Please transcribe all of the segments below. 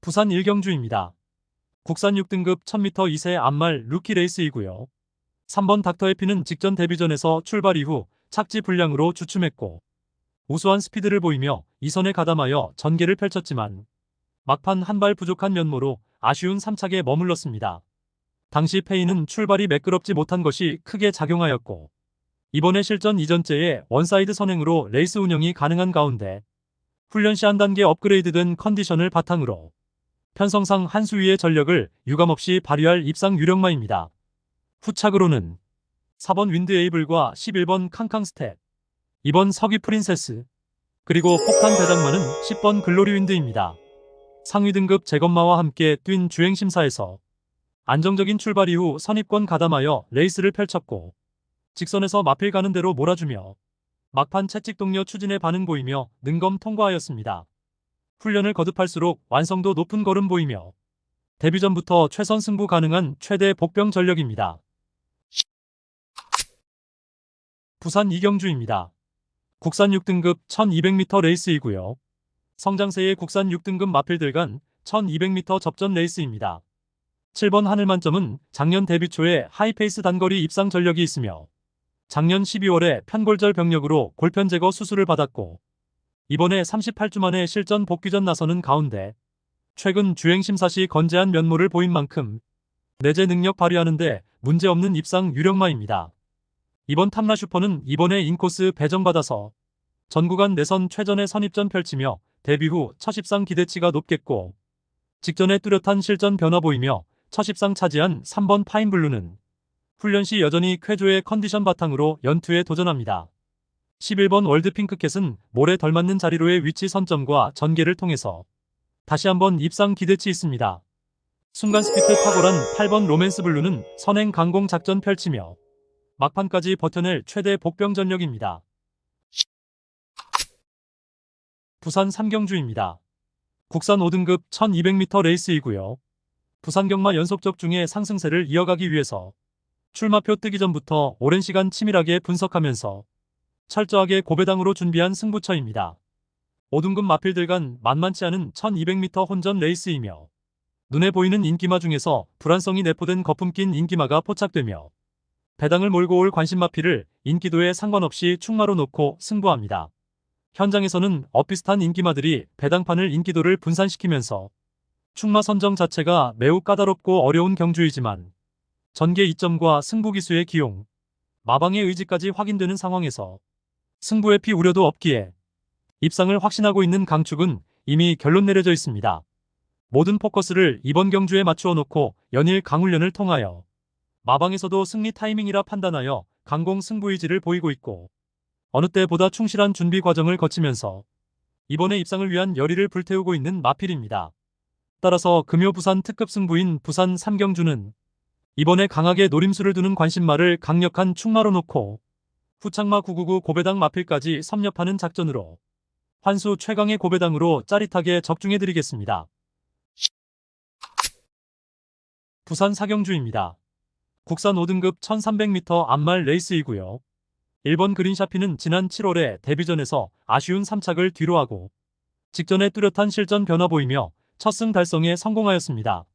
부산 일경주입니다. 국산 6등급 1000m 2세 암말 루키 레이스이고요. 3번 닥터해피는 직전 데뷔전에서 출발 이후 착지 불량으로 주춤했고 우수한 스피드를 보이며 2선에 가담하여 전개를 펼쳤지만 막판 한 발 부족한 면모로 아쉬운 3착에 머물렀습니다. 당시 페이는 출발이 매끄럽지 못한 것이 크게 작용하였고 이번에 실전 이전째에 원사이드 선행으로 레이스 운영이 가능한 가운데 훈련 시 한 단계 업그레이드된 컨디션을 바탕으로 편성상 한 수위의 전력을 유감없이 발휘할 입상 유력마입니다. 후착으로는 4번 윈드 에이블과 11번 캉캉 스텝, 2번 서귀 프린세스, 그리고 폭탄 배당마는 10번 글로리 윈드입니다. 상위 등급 재검마와 함께 뛴 주행심사에서 안정적인 출발 이후 선입권 가담하여 레이스를 펼쳤고 직선에서 마필 가는 대로 몰아주며 막판 채찍 동료 추진의 반응 보이며 능검 통과하였습니다. 훈련을 거듭할수록 완성도 높은 걸음 보이며 데뷔전부터 최선 승부 가능한 최대 복병 전력입니다. 부산 이경주입니다. 국산 6등급 1200m 레이스이고요. 성장세의 국산 6등급 마필들 간 1200m 접전 레이스입니다. 7번 하늘만점은 작년 데뷔 초에 하이페이스 단거리 입상 전력이 있으며 작년 12월에 편골절 병력으로 골편 제거 수술을 받았고 이번에 38주 만에 실전 복귀전 나서는 가운데 최근 주행심사 시 건재한 면모를 보인 만큼 내재 능력 발휘하는데 문제없는 입상 유력마입니다. 이번 탐라 슈퍼는 이번에 인코스 배정받아서 전 구간 내선 최전의 선입전 펼치며 데뷔 후 첫 입상 기대치가 높겠고 직전에 뚜렷한 실전 변화 보이며 첫 입상 차지한 3번 파인블루는 훈련 시 여전히 쾌조의 컨디션 바탕으로 연투에 도전합니다. 11번 월드핑크캣은 모래 덜 맞는 자리로의 위치 선점과 전개를 통해서 다시 한번 입상 기대치 있습니다. 순간 스피드 탁월한 8번 로맨스 블루는 선행 강공 작전 펼치며 막판까지 버텨낼 최대 복병 전력입니다. 부산 삼경주입니다. 국산 5등급 1200m 레이스이고요. 부산 경마 연속적 중에 상승세를 이어가기 위해서 출마표 뜨기 전부터 오랜 시간 치밀하게 분석하면서 철저하게 고배당으로 준비한 승부처입니다. 5등급 마필들 간 만만치 않은 1200m 혼전 레이스이며 눈에 보이는 인기마 중에서 불안성이 내포된 거품 낀 인기마가 포착되며 배당을 몰고 올 관심 마필을 인기도에 상관없이 충마로 놓고 승부합니다. 현장에서는 엇비슷한 인기마들이 배당판을 인기도를 분산시키면서 충마 선정 자체가 매우 까다롭고 어려운 경주이지만 전개 이점과 승부 기수의 기용, 마방의 의지까지 확인되는 상황에서 승부의 피 우려도 없기에 입상을 확신하고 있는 강축은 이미 결론 내려져 있습니다. 모든 포커스를 이번 경주에 맞추어 놓고 연일 강훈련을 통하여 마방에서도 승리 타이밍이라 판단하여 강공 승부 의지를 보이고 있고 어느 때보다 충실한 준비 과정을 거치면서 이번에 입상을 위한 열의를 불태우고 있는 마필입니다. 따라서 금요 부산 특급 승부인 부산 삼경주는 이번에 강하게 노림수를 두는 관심마를 강력한 충마로 놓고 후창마 999 고배당 마필까지 섭렵하는 작전으로 환수 최강의 고배당으로 짜릿하게 적중해드리겠습니다. 부산 사경주입니다. 국산 5등급 1300m 암말 레이스이고요. 1번 그린샤피는 지난 7월에 데뷔전에서 아쉬운 3착을 뒤로하고 직전에 뚜렷한 실전 변화 보이며 첫 승 달성에 성공하였습니다.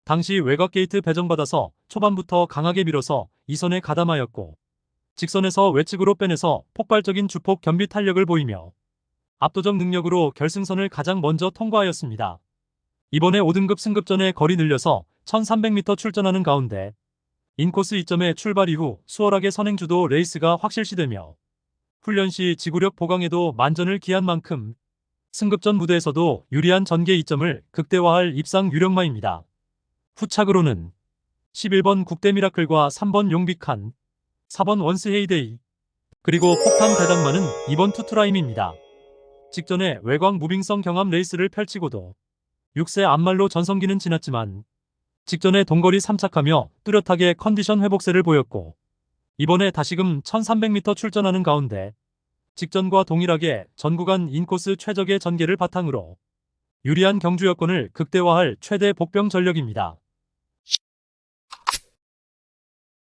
당시 외곽 게이트 배정받아서 초반부터 강하게 밀어서 2선에 가담하였고 직선에서 외측으로 빼내서 폭발적인 주폭 겸비 탄력을 보이며 압도적 능력으로 결승선을 가장 먼저 통과하였습니다. 이번에 5등급 승급전에 거리 늘려서 1300m 출전하는 가운데 인코스 이점의 출발 이후 수월하게 선행주도 레이스가 확실시되며 훈련 시 지구력 보강에도 만전을 기한 만큼 승급전 무대에서도 유리한 전개 이점을 극대화할 입상 유력마입니다. 후착으로는 11번 국대 미라클과 3번 용비칸, 4번 원스 헤이데이, 그리고 폭탄 배당마는 2번 투트라임입니다. 직전에 외곽 무빙성 경합 레이스를 펼치고도 6세 암말로 전성기는 지났지만 직전에 동거리 3착하며 뚜렷하게 컨디션 회복세를 보였고 이번에 다시금 1300m 출전하는 가운데 직전과 동일하게 전 구간 인코스 최적의 전개를 바탕으로 유리한 경주 여건을 극대화할 최대 복병 전력입니다.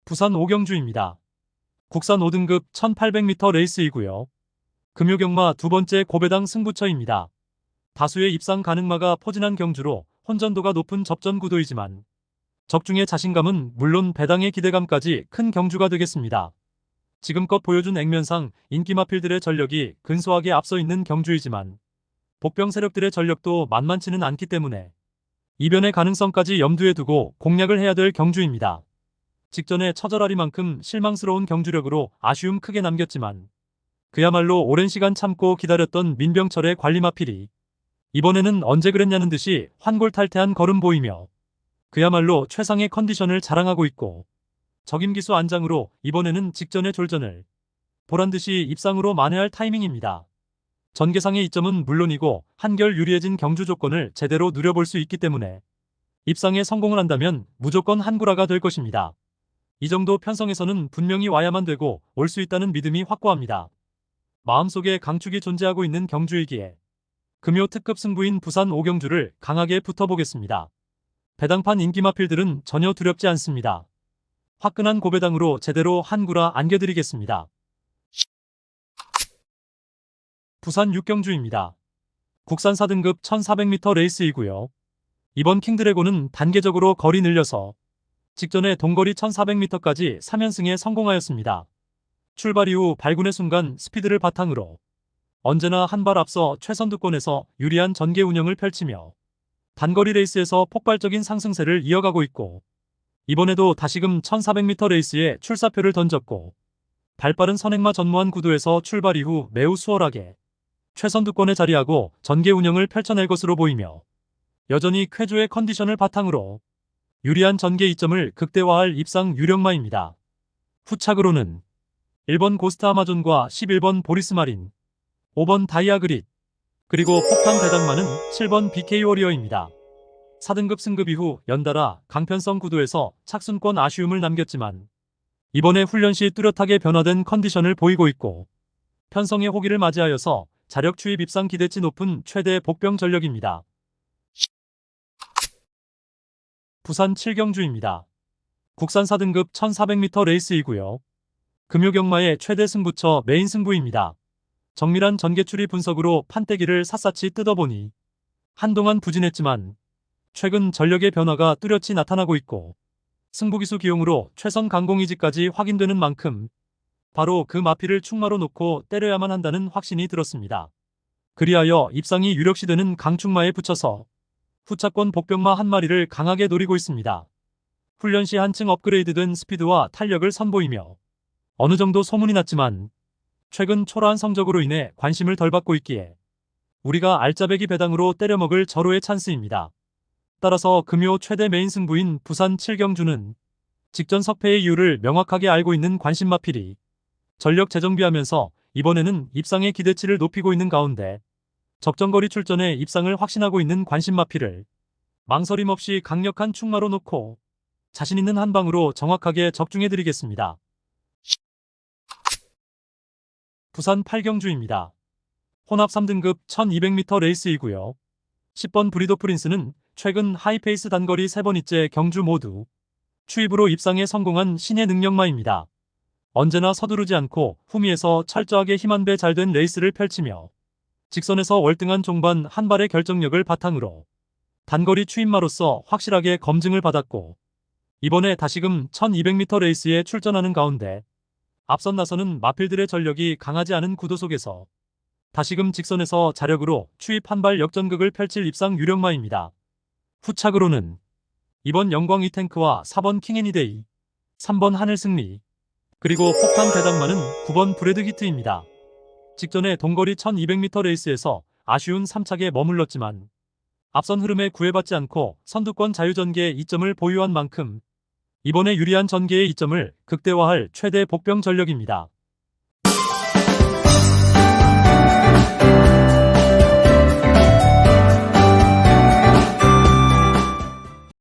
부산 오경주입니다. 국산 5등급 1800m 레이스이고요. 금요경마 두 번째 고배당 승부처입니다. 다수의 입상 가능마가 포진한 경주로 혼전도가 높은 접전 구도이지만 적중의 자신감은 물론 배당의 기대감까지 큰 경주가 되겠습니다. 지금껏 보여준 액면상 인기마필들의 전력이 근소하게 앞서 있는 경주이지만 복병 세력들의 전력도 만만치는 않기 때문에 이변의 가능성까지 염두에 두고 공략을 해야 될 경주입니다. 직전에 처절하리만큼 실망스러운 경주력으로 아쉬움 크게 남겼지만 그야말로 오랜 시간 참고 기다렸던 민병철의 관리마필이 이번에는 언제 그랬냐는 듯이 환골탈태한 걸음 보이며 그야말로 최상의 컨디션을 자랑하고 있고 적임기수 안장으로 이번에는 직전의 졸전을 보란듯이 입상으로 만회할 타이밍입니다. 전개상의 이점은 물론이고 한결 유리해진 경주 조건을 제대로 누려볼 수 있기 때문에 입상에 성공을 한다면 무조건 한구라가 될 것입니다. 이 정도 편성에서는 분명히 와야만 되고 올 수 있다는 믿음이 확고합니다. 마음속에 강축이 존재하고 있는 경주이기에 금요 특급 승부인 부산 5경주를 강하게 붙어보겠습니다. 배당판 인기마필들은 전혀 두렵지 않습니다. 화끈한 고배당으로 제대로 한구라 안겨드리겠습니다. 부산 6경주입니다. 국산 4등급 1400m 레이스이고요. 이번 킹드래곤은 단계적으로 거리 늘려서 직전에 동거리 1400m까지 3연승에 성공하였습니다. 출발 이후 발군의 순간 스피드를 바탕으로 언제나 한 발 앞서 최선두권에서 유리한 전개 운영을 펼치며 단거리 레이스에서 폭발적인 상승세를 이어가고 있고 이번에도 다시금 1400m 레이스에 출사표를 던졌고 발빠른 선행마 전무한 구도에서 출발 이후 매우 수월하게 최선두권에 자리하고 전개 운영을 펼쳐낼 것으로 보이며 여전히 쾌조의 컨디션을 바탕으로 유리한 전개 이점을 극대화할 입상 유력마입니다. 후착으로는 1번 고스트 아마존과 11번 보리스 마린, 5번 다이아 그릿, 그리고 폭탄 배당마는 7번 BK 워리어입니다. 4등급 승급 이후 연달아 강편성 구도에서 착순권 아쉬움을 남겼지만 이번에 훈련 시 뚜렷하게 변화된 컨디션을 보이고 있고 편성의 호기를 맞이하여서 자력 추입 입상 기대치 높은 최대 복병 전력입니다. 부산 7경주입니다. 국산 4등급 1400m 레이스이고요. 금요경마의 최대 승부처 메인 승부입니다. 정밀한 전개추리 분석으로 판때기를 샅샅이 뜯어보니 한동안 부진했지만 최근 전력의 변화가 뚜렷이 나타나고 있고 승부기수 기용으로 최선 강공이지까지 확인되는 만큼 바로 그 마필을 충마로 놓고 때려야만 한다는 확신이 들었습니다. 그리하여 입상이 유력시되는 강충마에 붙여서 후차권 복병마 한 마리를 강하게 노리고 있습니다. 훈련 시 한층 업그레이드된 스피드와 탄력을 선보이며 어느 정도 소문이 났지만 최근 초라한 성적으로 인해 관심을 덜 받고 있기에 우리가 알짜배기 배당으로 때려먹을 절호의 찬스입니다. 따라서 금요 최대 메인 승부인 부산 7경주는 직전 석패의 이유를 명확하게 알고 있는 관심마필이 전력 재정비하면서 이번에는 입상의 기대치를 높이고 있는 가운데 적정거리 출전에 입상을 확신하고 있는 관심마필을 망설임 없이 강력한 충마로 놓고 자신 있는 한 방으로 정확하게 적중해드리겠습니다. 부산 8경주입니다. 혼합 3등급 1200m 레이스이고요. 10번 브리더 프린스는 최근 하이페이스 단거리 3번째 경주 모두 추입으로 입상에 성공한 신의 능력마입니다. 언제나 서두르지 않고 후미에서 철저하게 힘 한 배 잘 된 레이스를 펼치며 직선에서 월등한 종반 한 발의 결정력을 바탕으로 단거리 추입마로서 확실하게 검증을 받았고 이번에 다시금 1200m 레이스에 출전하는 가운데 앞선 나서는 마필들의 전력이 강하지 않은 구도 속에서 다시금 직선에서 자력으로 추입 한 발 역전극을 펼칠 입상 유력마입니다. 후착으로는 이번 영광 이탱크와 4번 킹애니데이, 3번 하늘승리, 그리고 폭탄 배당마는 9번 브래드 기트입니다. 직전에 동거리 1200m 레이스에서 아쉬운 3착에 머물렀지만 앞선 흐름에 구애받지 않고 선두권 자유전개의 이점을 보유한 만큼 이번에 유리한 전개의 이점을 극대화할 최대 복병 전력입니다.